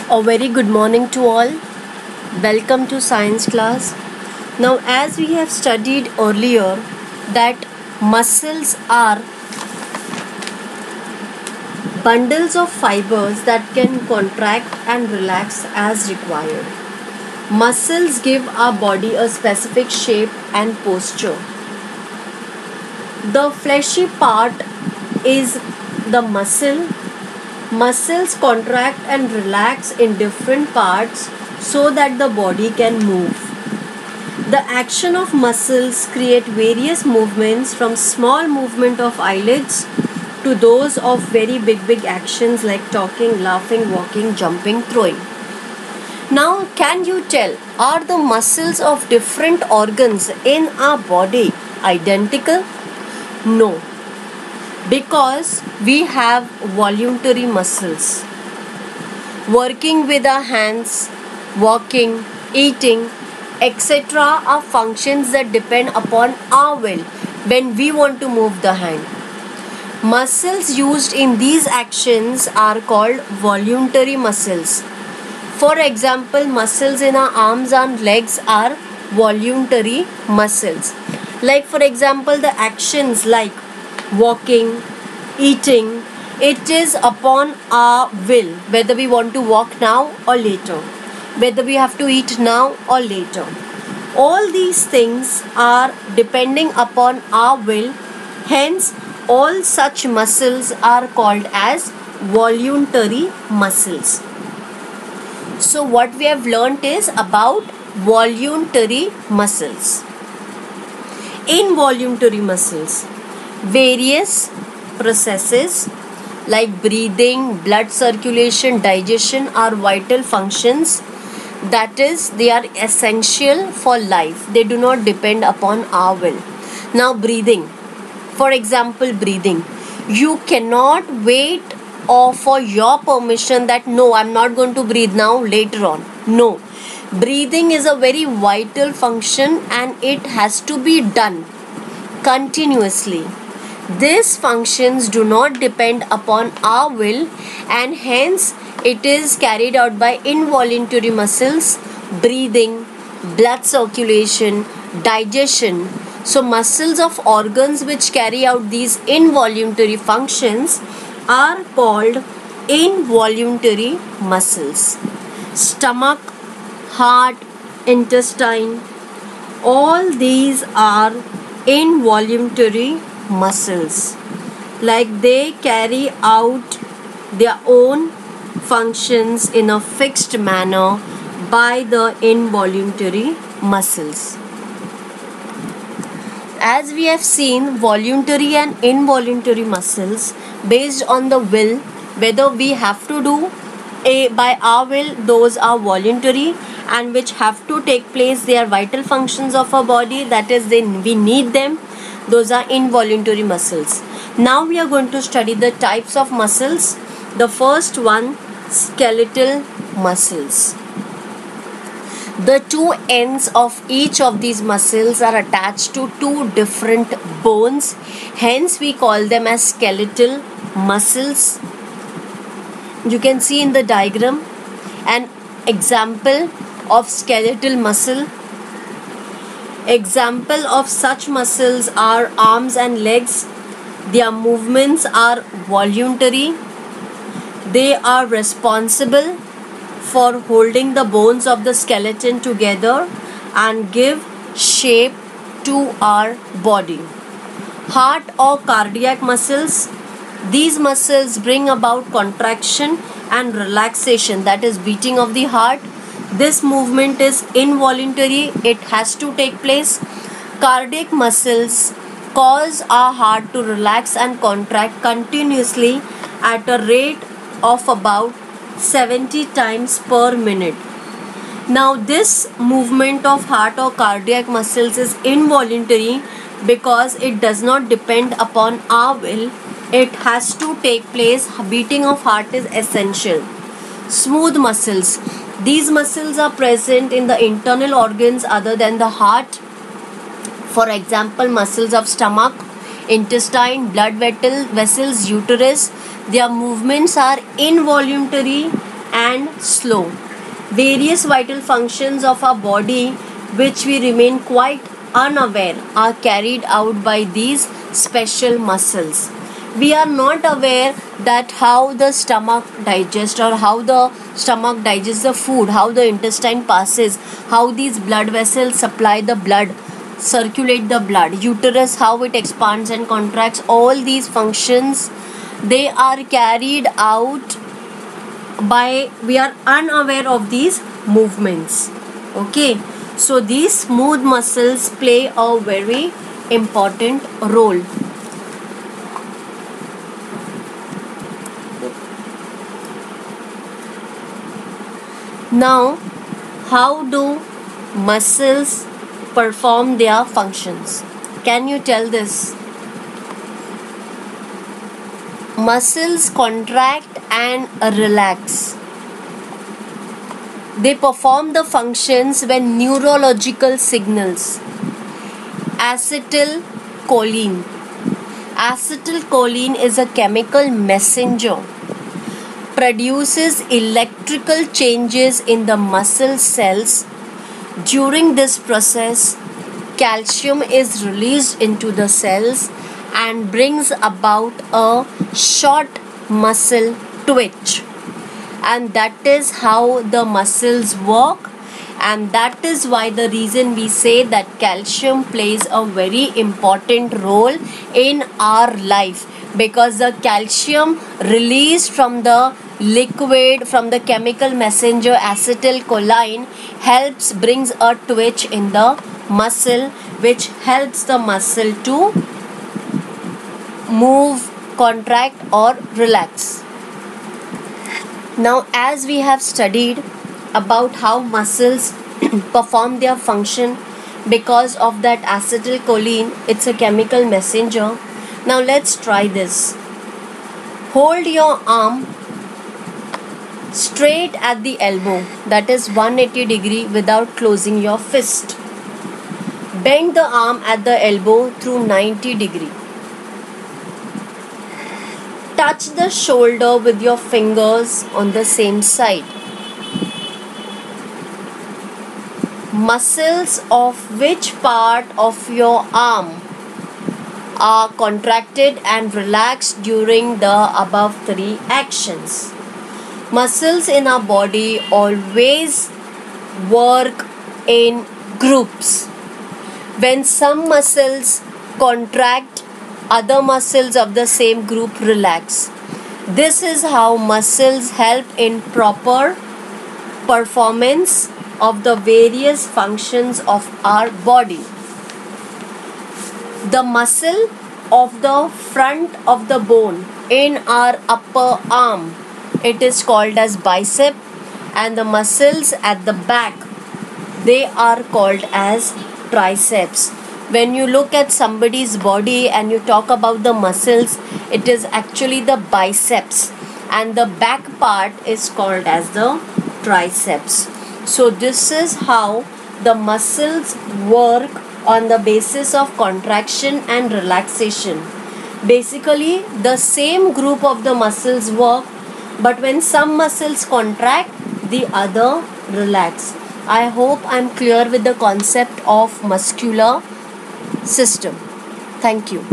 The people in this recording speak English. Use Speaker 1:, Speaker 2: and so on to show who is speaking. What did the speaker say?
Speaker 1: A very good morning to all. Welcome to science class. Now, as we have studied earlier, that muscles are bundles of fibers that can contract and relax as required. Muscles give our body a specific shape and posture. The fleshy part is the muscle. Muscles contract and relax in different parts so that the body can move. The action of muscles create various movements, from small movement of eyelids to those of very big actions like talking, laughing, walking, jumping, throwing. Now, can you tell, are the muscles of different organs in our body identical? No, because we have voluntary muscles. Working with our hands, walking, eating, etc. are functions that depend upon our will when we want to move the hand. Muscles used in these actions are called voluntary muscles. For example, muscles in our arms and legs are voluntary muscles. Like for example, the actions like walking, eating, it is upon our will whether we want to walk now or later, whether we have to eat now or later. All these things are depending upon our will, hence all such muscles are called as voluntary muscles. So what we have learnt is about voluntary muscles. Involuntary muscles, various processes like breathing, blood circulation, digestion are vital functions. That is, they are essential for life. They do not depend upon our will. Now, breathing. For example, breathing. You cannot wait for your permission that no, I'm not going to breathe now, later on. No. Breathing is a very vital function and it has to be done continuously. These functions do not depend upon our will and hence it is carried out by involuntary muscles, breathing, blood circulation, digestion. So muscles of organs which carry out these involuntary functions are called involuntary muscles. Stomach, heart, intestine, all these are involuntary muscles. Like they carry out their own functions in a fixed manner by the involuntary muscles. As we have seen, voluntary and involuntary muscles based on the will, whether we have to do by our will, those are voluntary, and which have to take place, they are vital functions of our body, that is we need them, those are involuntary muscles. Now we are going to study the types of muscles. The first one, skeletal muscles. The two ends of each of these muscles are attached to two different bones, hence we call them as skeletal muscles. You can see in the diagram an example of skeletal muscle. Example of such muscles are arms and legs. Their movements are voluntary. They are responsible for holding the bones of the skeleton together and give shape to our body. Heart or cardiac muscles. These muscles bring about contraction and relaxation, that is beating of the heart. This movement is involuntary, it has to take place. Cardiac muscles cause our heart to relax and contract continuously at a rate of about 70 times per minute. Now this movement of heart or cardiac muscles is involuntary because it does not depend upon our will. It has to take place. Beating of heart is essential. Smooth muscles. These muscles are present in the internal organs other than the heart. For example, muscles of stomach, intestine, blood vessels, uterus. Their movements are involuntary and slow. Various vital functions of our body which we remain quite unaware are carried out by these special muscles. We are not aware that how the stomach digests, or how the stomach digests the food, how the intestine passes, how these blood vessels supply the blood, circulate the blood, uterus how it expands and contracts. All these functions, they are carried out by, we are unaware of these movements. Okay, so these smooth muscles play a very important role. Now, how do muscles perform their functions? Can you tell this? Muscles contract and relax. They perform the functions when neurological signals. Acetylcholine. Acetylcholine is a chemical messenger. Produces electrical changes in the muscle cells. During this process, calcium is released into the cells and brings about a short muscle twitch. And that is how the muscles work, and that is why the reason we say that calcium plays a very important role in our life, because the calcium released from the liquid, from the chemical messenger acetylcholine, brings a twitch in the muscle, which helps the muscle to move, contract or relax. Now, as we have studied about how muscles perform their function because of that acetylcholine, it's a chemical messenger. Now let's try this. Hold your arm straight at the elbow, that is 180 degree, without closing your fist. Bend the arm at the elbow through 90 degree. Touch the shoulder with your fingers on the same side. Muscles of which part of your arm are contracted and relaxed during the above three actions? Muscles in our body always work in groups. When some muscles contract, other muscles of the same group relax. This is how muscles help in proper performance of the various functions of our body. The muscle of the front of the bone in our upper arm, it is called as bicep, and the muscles at the back, they are called as triceps. When you look at somebody's body and you talk about the muscles, it is actually the biceps, and the back part is called as the triceps. So this is how the muscles work on the basis of contraction and relaxation. Basically, the same group of the muscles work, but when some muscles contract, the other relax. I hope I am clear with the concept of muscular system. Thank you.